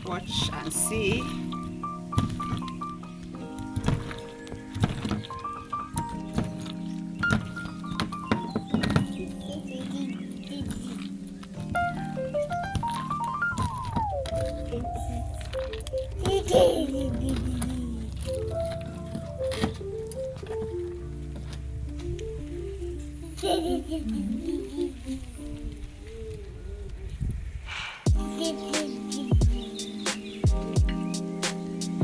Watch and see.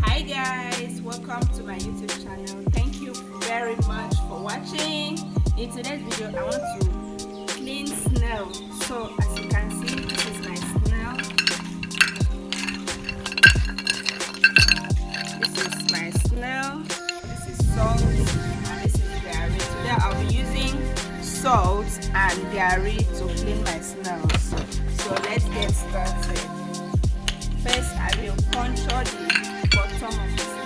Hi guys, welcome to my YouTube channel. Thank you very much for watching. In today's video I want to clean snail. So as you can see, this is my snail. This is my snail. This is salt and this is garri. Today I'll be using salt and garri to clean my snails. So let's get started. First I will puncture the bottom of the snail.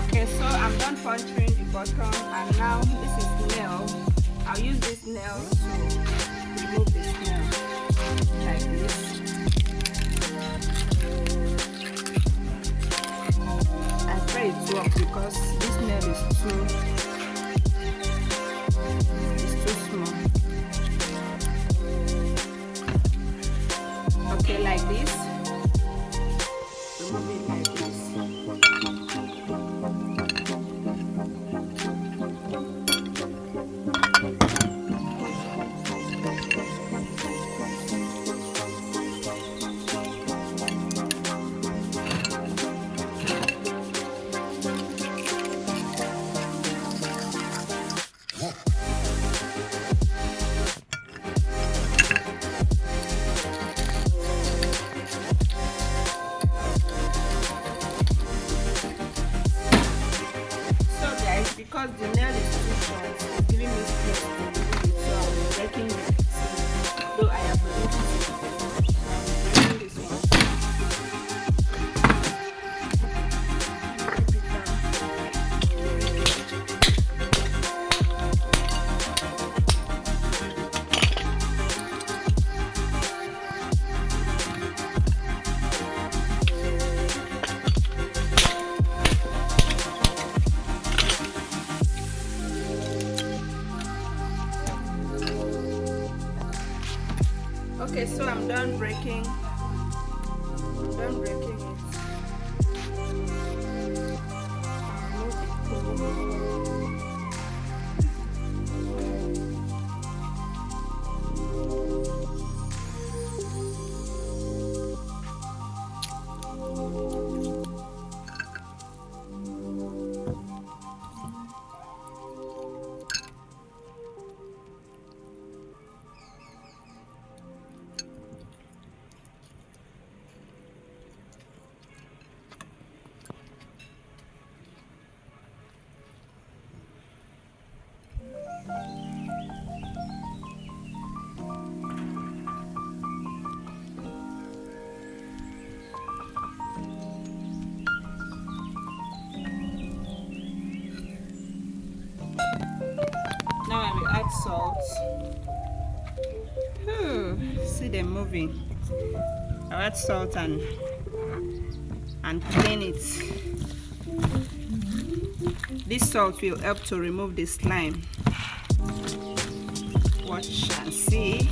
Okay, so I'm done puncturing the bottom, and now this is nail. I'll use this nail to remove the snail like this. I pray it works because this nail is too small. Okay, like this. Remove it like this. Because the nail is too short, it's giving me space to remove it, so I'm breaking it. Though I have removed it, I'm breaking this one. Okay, so I'm done breaking. It. Now I will add salt. See them moving. I'll add salt and clean it. This salt will help to remove the slime. Watch and see.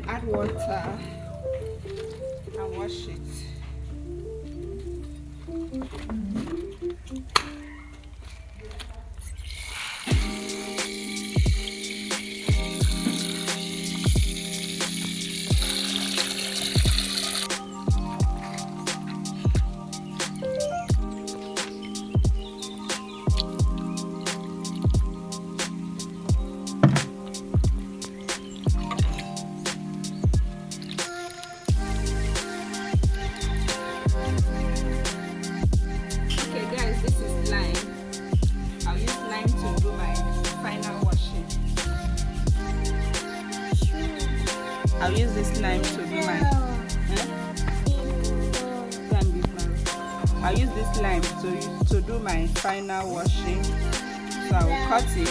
then add water and wash it. I'll use this lime to do my I'll use this lime to do my final washing. So I will cut it.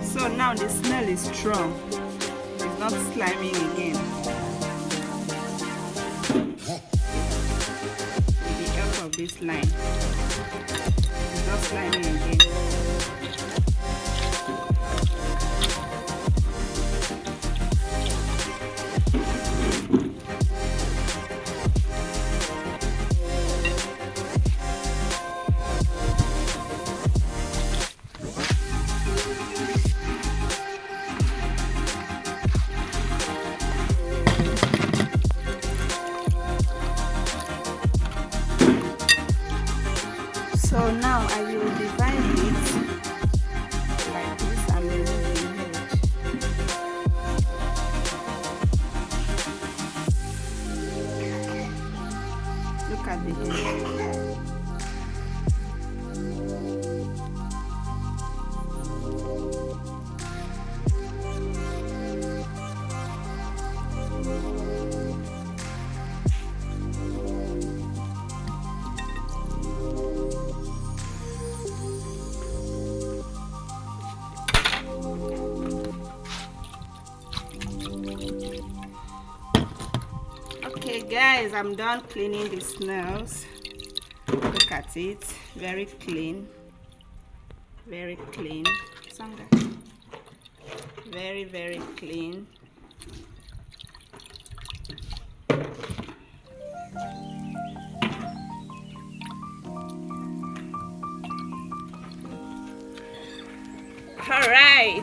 So now the snail is strong. It's not slimy again. With the help of this line, it's not slimy again. So now I will divide it like this and remove the head. Look at the head. Okay guys, I'm done cleaning the snails. Look at it, very clean, very clean. Very, very clean. All right.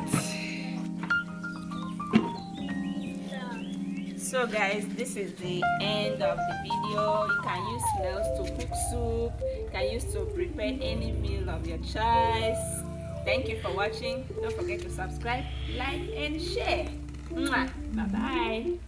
So guys, this is the end of the video. You can use snails to cook soup. You can use to prepare any meal of your choice. Thank you for watching. Don't forget to subscribe, like and share. Bye bye.